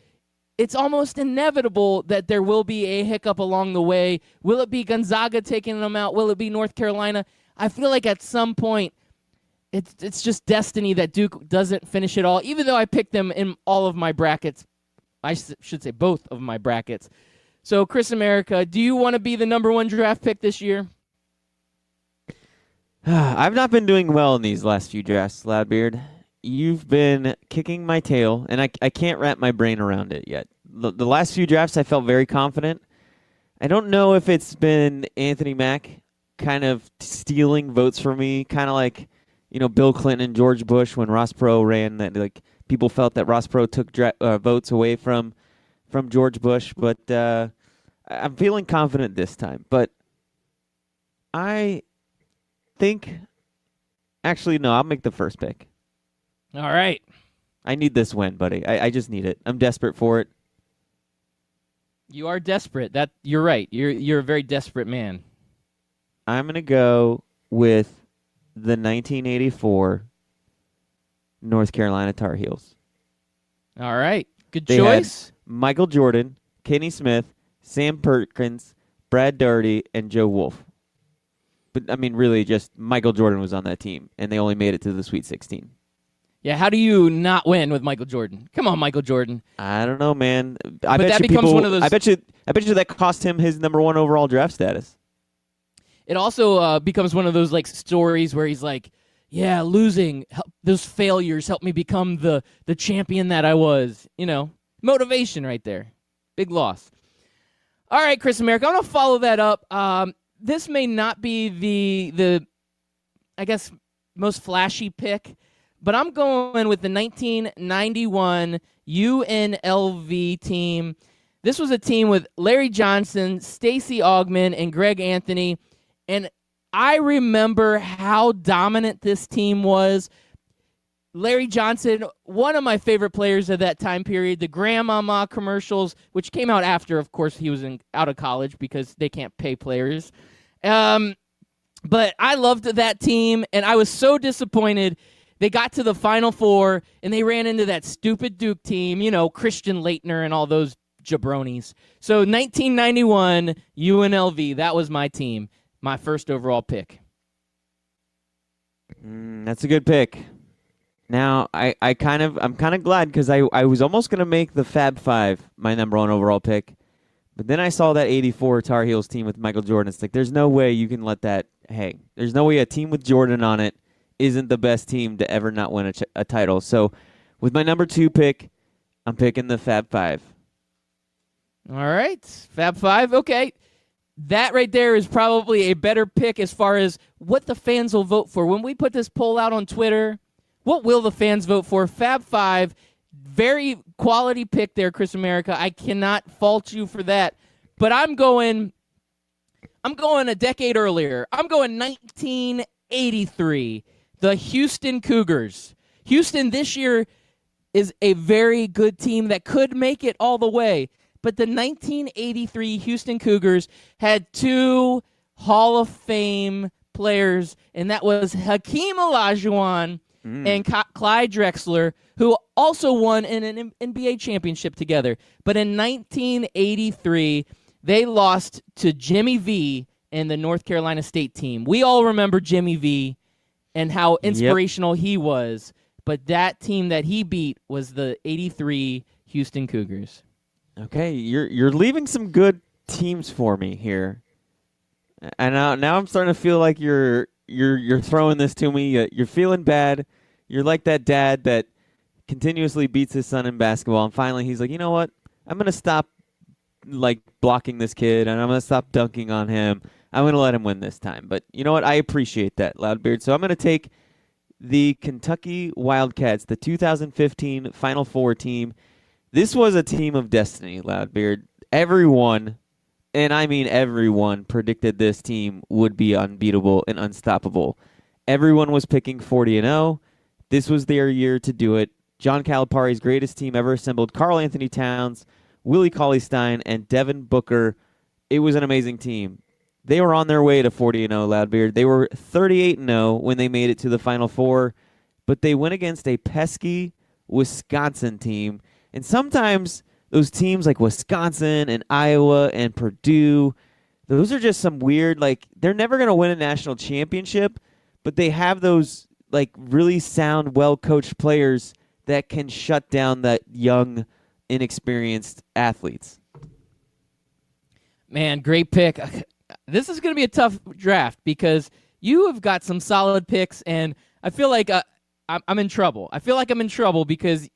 it's almost inevitable that there will be a hiccup along the way. Will it be Gonzaga taking them out? Will it be North Carolina? I feel like at some point it's just destiny that Duke doesn't finish it all, even though I picked them in all of my brackets. I should say both of my brackets. So, Chris America, do you want to be the number one draft pick this year? I've not been doing well in these last few drafts, Loudbeard. You've been kicking my tail, and I can't wrap my brain around it yet. The last few drafts, I felt very confident. I don't know if it's been Anthony Mack kind of stealing votes for me, kind of like, Bill Clinton and George Bush when Ross Perot ran. That people felt that Ross Perot took votes away from George Bush, but I'm feeling confident this time. But I think, actually, no, I'll make the first pick. All right. I need this win, buddy. I just need it. I'm desperate for it. You are desperate. You're right. You're a very desperate man. I'm going to go with the 1984 North Carolina Tar Heels. All right. Good They choice. had Michael Jordan, Kenny Smith, Sam Perkins, Brad Daugherty, and Joe Wolf. But, I mean, really, just Michael Jordan was on that team, and they only made it to the Sweet 16. Yeah, how do you not win with Michael Jordan? Come on, Michael Jordan. I don't know, man. I But bet that you becomes people, one of those- I bet you that cost him his number 1 overall draft status. It also becomes one of those like stories where he's like, yeah, losing, those failures helped me become the champion that I was. You know, motivation right there. Big loss. All right, Chris America, I'm going to follow that up. This may not be the I guess, most flashy pick, but I'm going with the 1991 UNLV team. This was a team with Larry Johnson, Stacey Augmon, and Greg Anthony. And I remember how dominant this team was. Larry Johnson, one of my favorite players of that time period, the Grandmama commercials, which came out after, of course, he was out of college because they can't pay players. But I loved that team, and I was so disappointed. They got to the Final Four, and they ran into that stupid Duke team, you know, Christian Laettner and all those jabronis. So 1991 UNLV, that was my team, my first overall pick. That's a good pick. Now, I'm kind of glad because I was almost going to make the Fab Five my number 1 overall pick. But then I saw that 84 Tar Heels team with Michael Jordan. It's like, there's no way you can let that hang. There's no way a team with Jordan on it isn't the best team to ever not win a title. So with my number 2 pick, I'm picking the Fab Five. All right, Fab Five, okay. That right there is probably a better pick as far as what the fans will vote for. When we put this poll out on Twitter, what will the fans vote for? Fab Five, very quality pick there, Chris America. I cannot fault you for that. But I'm going a decade earlier. I'm going 1983, the Houston Cougars. Houston this year is a very good team that could make it all the way. But the 1983 Houston Cougars had 2 Hall of Fame players, and that was Hakeem Olajuwon and Clyde Drexler, who also won in an NBA championship together. But in 1983, they lost to Jimmy V and the North Carolina State team. We all remember Jimmy V and how inspirational he was. But that team that he beat was the 83 Houston Cougars. Okay, you're leaving some good teams for me here. And now I'm starting to feel like you're throwing this to me. You're feeling bad. You're like that dad that continuously beats his son in basketball, and finally he's like, you know what? I'm gonna stop like blocking this kid, and I'm gonna stop dunking on him. I'm gonna let him win this time. But you know what? I appreciate that, Loudbeard. So I'm gonna take the Kentucky Wildcats, the 2015 Final Four team. This was a team of destiny, Loudbeard. Everyone, and I mean everyone, predicted this team would be unbeatable and unstoppable. Everyone was picking 40-0. This was their year to do it. John Calipari's greatest team ever assembled. Karl Anthony Towns, Willie Cauley-Stein, and Devin Booker. It was an amazing team. They were on their way to 40-0, Loudbeard. They were 38-0 when they made it to the Final Four, but they went against a pesky Wisconsin team. And sometimes those teams like Wisconsin and Iowa and Purdue, those are just some weird, like, they're never going to win a national championship, but they have those, like, really sound, well-coached players that can shut down that young, inexperienced athletes. Man, great pick. This is going to be a tough draft because you have got some solid picks, and I feel like I'm in trouble. I feel like I'm in trouble because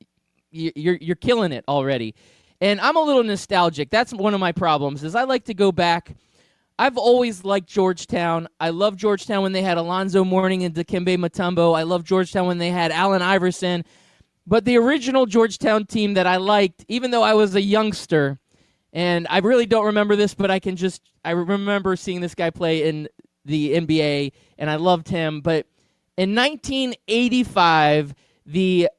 you're killing it already. And I'm a little nostalgic. That's one of my problems is I like to go back. I've always liked Georgetown. I love Georgetown when they had Alonzo Mourning and Dikembe Mutombo. I love Georgetown when they had Allen Iverson. But the original Georgetown team that I liked, even though I was a youngster, and I really don't remember this, but I remember seeing this guy play in the NBA, and I loved him. But in 1985, the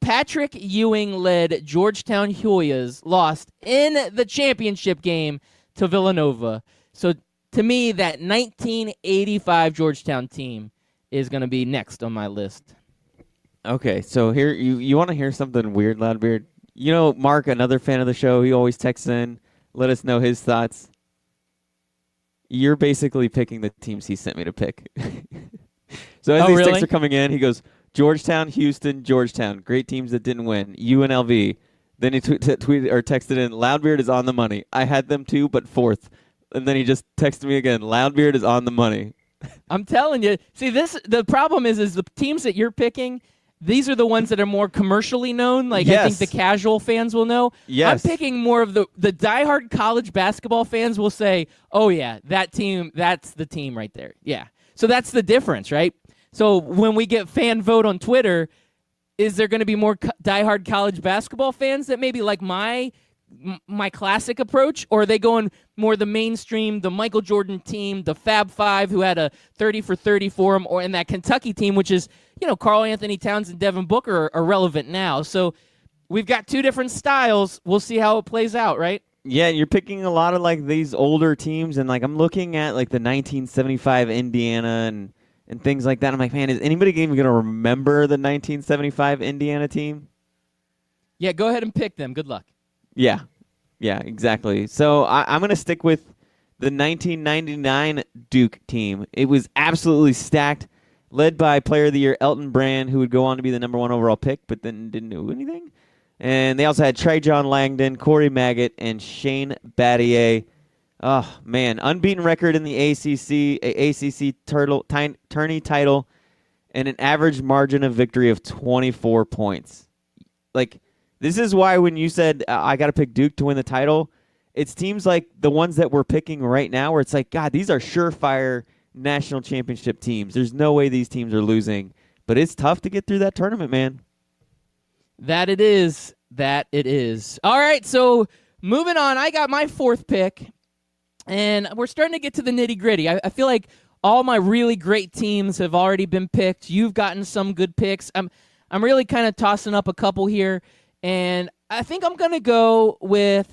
Patrick Ewing-led Georgetown Hoyas lost in the championship game to Villanova. So to me, that 1985 Georgetown team is going to be next on my list. Okay, so here you want to hear something weird, Loudbeard? You know, Mark, another fan of the show, he always texts in, let us know his thoughts. you're basically picking the teams he sent me to pick. So as Oh, these really? texts are coming in, he goes, Georgetown, Houston, Georgetown, great teams that didn't win. UNLV. Then he tweeted or texted in, Loudbeard is on the money. I had them too, but fourth. And then he just texted me again, Loudbeard is on the money. I'm telling you. See, the problem is the teams that you're picking, these are the ones that are more commercially known. Like, I think Yes. the casual fans will know. Yes. I'm picking more of the diehard college basketball fans will say, oh, yeah, that team, that's the team right there. Yeah. So that's the difference, right? So when we get fan vote on Twitter, is there going to be more diehard college basketball fans that maybe like my classic approach, or are they going more the mainstream, the Michael Jordan team, the Fab Five who had a 30 for 30 for him, or in that Kentucky team, which is, Karl Anthony Towns and Devin Booker are relevant now. So we've got two different styles. We'll see how it plays out, right? Yeah, you're picking a lot of like these older teams, and like I'm looking at like the 1975 Indiana and things like that. I'm like, man, is anybody even going to remember the 1975 Indiana team? Yeah, go ahead and pick them. Good luck. Yeah, exactly. So I'm going to stick with the 1999 Duke team. It was absolutely stacked, led by Player of the Year Elton Brand, who would go on to be the number 1 overall pick, but then didn't do anything. And they also had Trey John Langdon, Corey Magott, and Shane Battier. Oh, man. Unbeaten record in the ACC tourney title, and an average margin of victory of 24 points. Like, this is why when you said, I got to pick Duke to win the title, it's teams like the ones that we're picking right now where it's like, God, these are surefire national championship teams. There's no way these teams are losing. But it's tough to get through that tournament, man. That it is. All right, so moving on. I got my fourth pick, and we're starting to get to the nitty-gritty. I feel like all my really great teams have already been picked. You've gotten some good picks. I'm really kind of tossing up a couple here, and I think I'm going to go with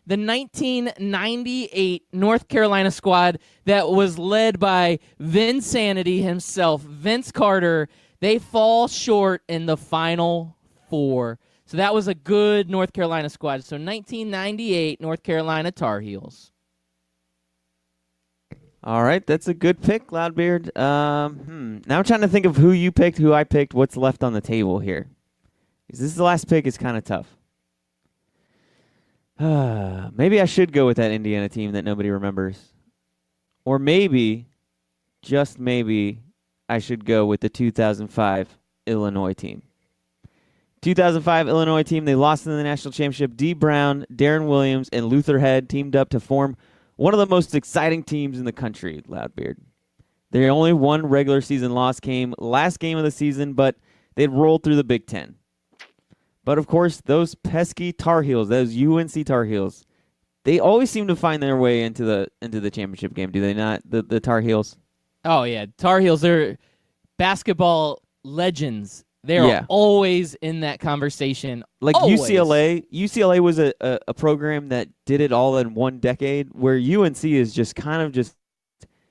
the 1998 North Carolina squad that was led by Vinsanity himself, Vince Carter. They fall short in the Final Four. So that was a good North Carolina squad. So 1998 North Carolina Tar Heels. All right, that's a good pick, Loudbeard. Now I'm trying to think of who you picked, who I picked, what's left on the table here. Because this is the last pick is kind of tough. Maybe I should go with that Indiana team that nobody remembers. Or maybe, just maybe, I should go with the 2005 Illinois team. 2005 Illinois team, they lost in the national championship. Dee Brown, Darren Williams, and Luther Head teamed up to form one of the most exciting teams in the country, Loudbeard. Their only one regular season loss came last game of the season, but they'd rolled through the Big Ten. But, of course, those pesky Tar Heels, those UNC Tar Heels, they always seem to find their way into the championship game, do they not, the Tar Heels? Oh, yeah. Tar Heels, they're basketball legends. They're always in that conversation. Like always. UCLA was a program that did it all in one decade, where UNC has just kind of just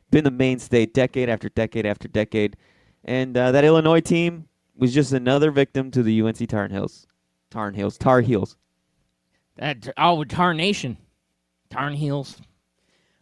been the mainstay decade after decade after decade. And that Illinois team was just another victim to the UNC Tar Heels. Tar Heels. Tar Nation. Tar Heels.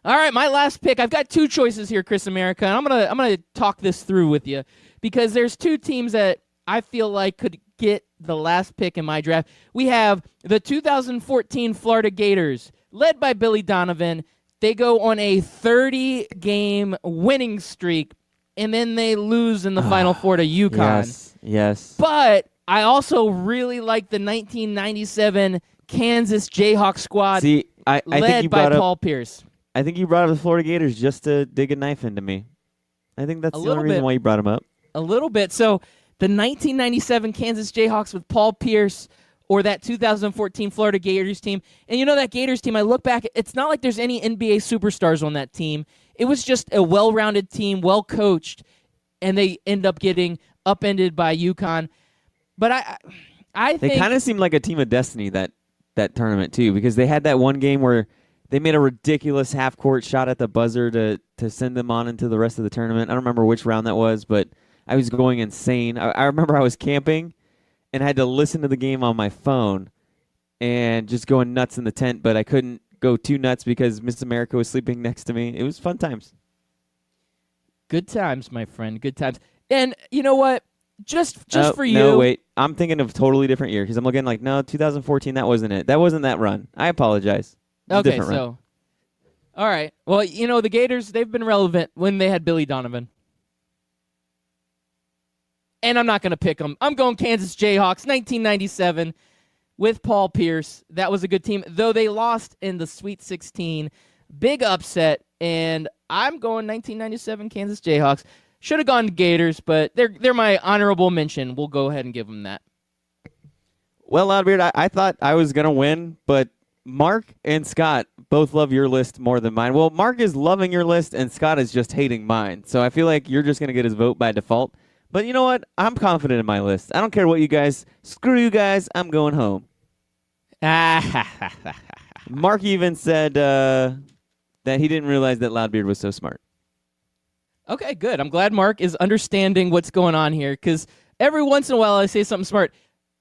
All right, my last pick. I've got two choices here, Chris America, and I'm gonna talk this through with you because there's two teams that I feel like could get the last pick in my draft. We have the 2014 Florida Gators, led by Billy Donovan. They go on a 30-game winning streak, and then they lose in the Final Four to UConn. Yes. But I also really like the 1997 Kansas Jayhawk squad, See, I led think you by brought Paul up, Pierce. I think you brought up the Florida Gators just to dig a knife into me. I think that's the only reason why you brought them up. A little bit. So the 1997 Kansas Jayhawks with Paul Pierce, or that 2014 Florida Gators team. And you know that Gators team, I look back, it's not like there's any NBA superstars on that team. It was just a well-rounded team, well-coached, and they end up getting upended by UConn. But I think they kind of seemed like a team of destiny that tournament too, because they had that one game where they made a ridiculous half-court shot at the buzzer to send them on into the rest of the tournament. I don't remember which round that was, but I was going insane. I remember I was camping and I had to listen to the game on my phone and just going nuts in the tent, but I couldn't go too nuts because Miss America was sleeping next to me. It was fun times. Good times, my friend. Good times. And you know what? Just for you. No, wait. I'm thinking of a totally different year because I'm looking like, no, 2014, that wasn't it. That wasn't that run. I apologize. It was a Okay, different run. so. All right. Well, the Gators, they've been relevant when they had Billy Donovan. And I'm not going to pick them. I'm going Kansas Jayhawks, 1997, with Paul Pierce. That was a good team, though they lost in the Sweet 16. Big upset, and I'm going 1997 Kansas Jayhawks. Should have gone to Gators, but they're my honorable mention. We'll go ahead and give them that. Well, Loudbeard, I thought I was going to win, but Mark and Scott both love your list more than mine. Well, Mark is loving your list, and Scott is just hating mine. So I feel like you're just going to get his vote by default. But you know what? I'm confident in my list. I don't care what you guys. Screw you guys. I'm going home. Mark even said that he didn't realize that Loudbeard was so smart. Okay, good. I'm glad Mark is understanding what's going on here, because every once in a while I say something smart.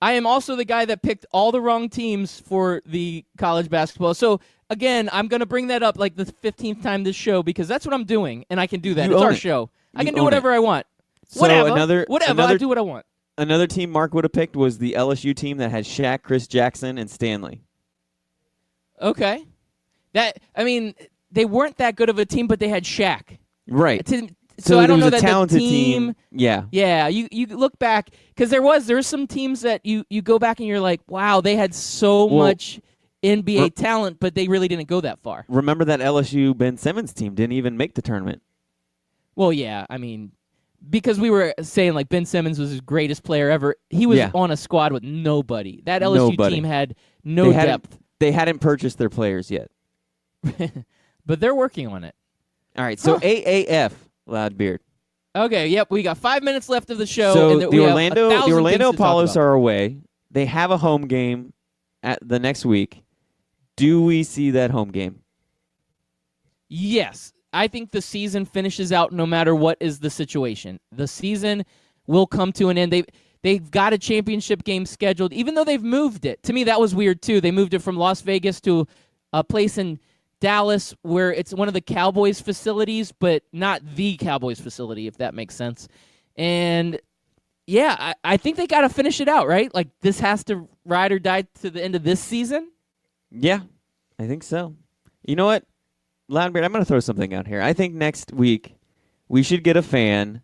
I am also the guy that picked all the wrong teams for the college basketball. So, again, I'm going to bring that up like the 15th time this show, because that's what I'm doing, and I can do that. You It's own our it. show. I You can do own whatever I want. So Whatever. another I do what I want. Another team Mark would have picked was the LSU team that had Shaq, Chris Jackson, and Stanley. Okay. They weren't that good of a team, but they had Shaq. Right. So I don't it was know a that talented the team. Yeah. Yeah, you look back, because there were some teams that you go back and you're like, wow, they had so much NBA talent, but they really didn't go that far. Remember that LSU Ben Simmons team didn't even make the tournament. Well, yeah, because we were saying like Ben Simmons was his greatest player ever. He was on a squad with nobody. That LSU team had no depth. They hadn't purchased their players yet. But they're working on it. All right, so AAF, Loudbeard. Okay, yep, we got 5 minutes left of the show. So and the we have Orlando 1,000 things to talk Apollos about. are away. They have a home game at the next week. Do we see that home game? Yes. I think the season finishes out no matter what is the situation. The season will come to an end. They've got a championship game scheduled, even though they've moved it. To me, that was weird, too. They moved it from Las Vegas to a place in Dallas where it's one of the Cowboys facilities, but not the Cowboys facility, if that makes sense. And, yeah, I think they got to finish it out, right? Like, this has to ride or die to the end of this season? Yeah, I think so. You know what? Loudbeard, I'm going to throw something out here. I think next week we should get a fan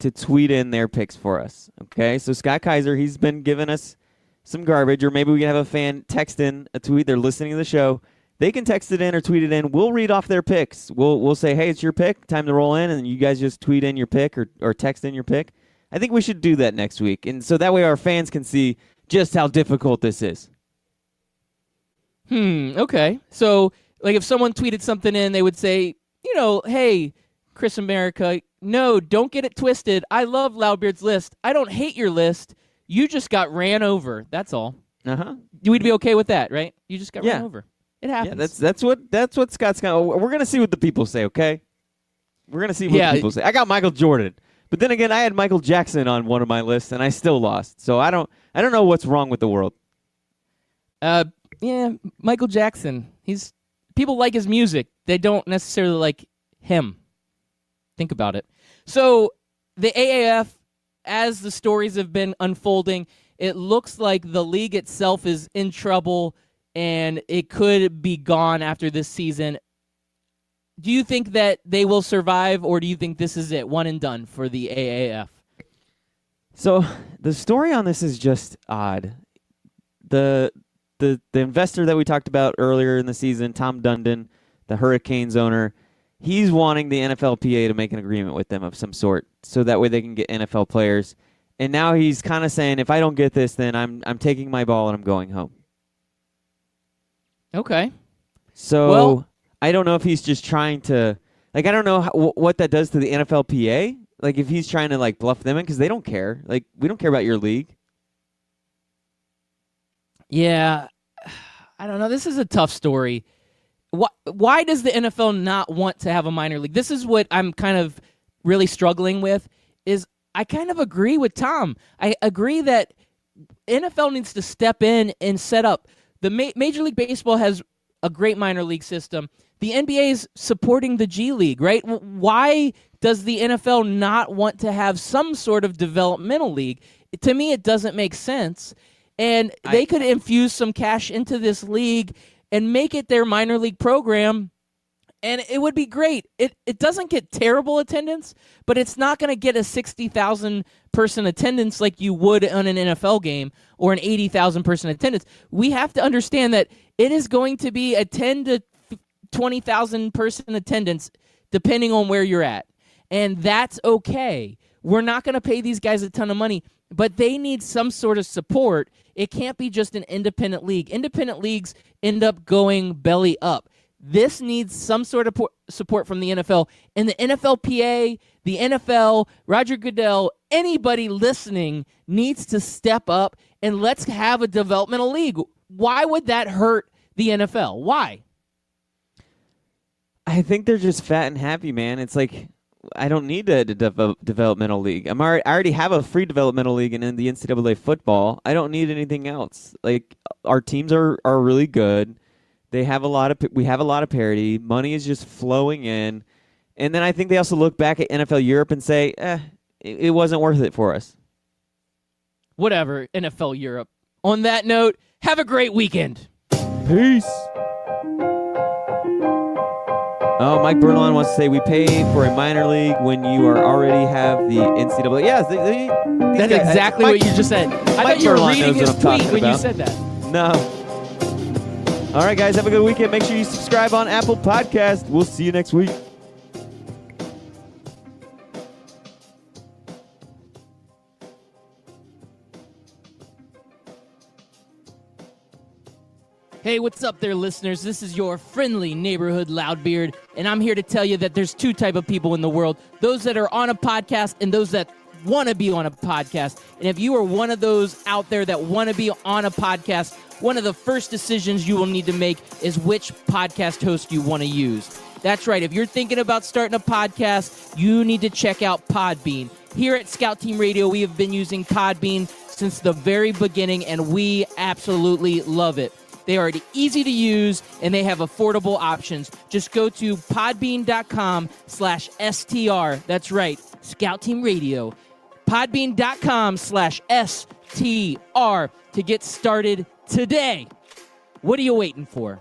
to tweet in their picks for us. Okay? So Scott Kaiser, he's been giving us some garbage, or maybe we can have a fan text in a tweet. They're listening to the show. They can text it in or tweet it in. We'll read off their picks. We'll say, hey, it's your pick. Time to roll in, and you guys just tweet in your pick or text in your pick. I think we should do that next week. And so that way our fans can see just how difficult this is. Okay. So, like, if someone tweeted something in, they would say, hey, Chris America, no, don't get it twisted. I love Loudbeard's list. I don't hate your list. You just got ran over. That's all. Uh-huh. We'd be okay with that, right? You just got ran over. It happens. Yeah, that's what Scott's got. We're gonna see what the people say, okay? We're gonna see what the people say. I got Michael Jordan, but then again, I had Michael Jackson on one of my lists, and I still lost. So I don't know what's wrong with the world. Yeah, Michael Jackson. People like his music. They don't necessarily like him. Think about it. So the AAF, as the stories have been unfolding, it looks like the league itself is in trouble and it could be gone after this season. Do you think that they will survive, or do you think this is it, one and done for the AAF? So the story on this is just odd. The investor that we talked about earlier in the season, Tom Dundon, the Hurricanes owner, he's wanting the NFLPA to make an agreement with them of some sort so that way they can get NFL players. And now he's kind of saying, if I don't get this, then I'm taking my ball and I'm going home. Okay. So I don't know if he's just trying to, I don't know what that does to the NFLPA. Like, if he's trying to, bluff them in, because they don't care. Like, we don't care about your league. Yeah, I don't know. This is a tough story. Why does the NFL not want to have a minor league? This is what I'm kind of really struggling with, is I kind of agree with Tom. I agree that NFL needs to step in and set up. The Major League Baseball has a great minor league system. The NBA is supporting the G League, right? Why does the NFL not want to have some sort of developmental league? To me, it doesn't make sense. And they could infuse some cash into this league and make it their minor league program, and it would be great. It doesn't get terrible attendance, but it's not going to get a 60,000 person attendance like you would on an NFL game or an 80,000 person attendance. We have to understand that it is going to be a 10 to 20,000 person attendance depending on where you're at, and that's okay. We're not going to pay these guys a ton of money, but they need some sort of support. It can't be just an independent league. Independent leagues end up going belly up. This needs some sort of support from the NFL. And the NFLPA, the NFL, Roger Goodell, anybody listening needs to step up and let's have a developmental league. Why would that hurt the NFL? Why? I think they're just fat and happy, man. It's like, I don't need a developmental league. I already have a free developmental league in the NCAA football. I don't need anything else. Like, our teams are really good. We have a lot of parity. Money is just flowing in. And then I think they also look back at NFL Europe and say, it wasn't worth it for us. Whatever, NFL Europe. On that note, have a great weekend. Peace. Oh, Mike Bernalon wants to say we pay for a minor league when you already have the NCAA. Yes, that's exactly what you just said. I thought you were reading his tweet when you said that. No. All right, guys, have a good weekend. Make sure you subscribe on Apple Podcast. We'll see you next week. Hey, what's up there, listeners? This is your friendly neighborhood Loudbeard, and I'm here to tell you that there's two types of people in the world, those that are on a podcast and those that want to be on a podcast. And if you are one of those out there that want to be on a podcast, one of the first decisions you will need to make is which podcast host you want to use. That's right. If you're thinking about starting a podcast, you need to check out Podbean. Here at Scout Team Radio, we have been using Podbean since the very beginning, and we absolutely love it. They are easy to use, and they have affordable options. Just go to podbean.com/STR. That's right, Scout Team Radio. Podbean.com/STR to get started today. What are you waiting for?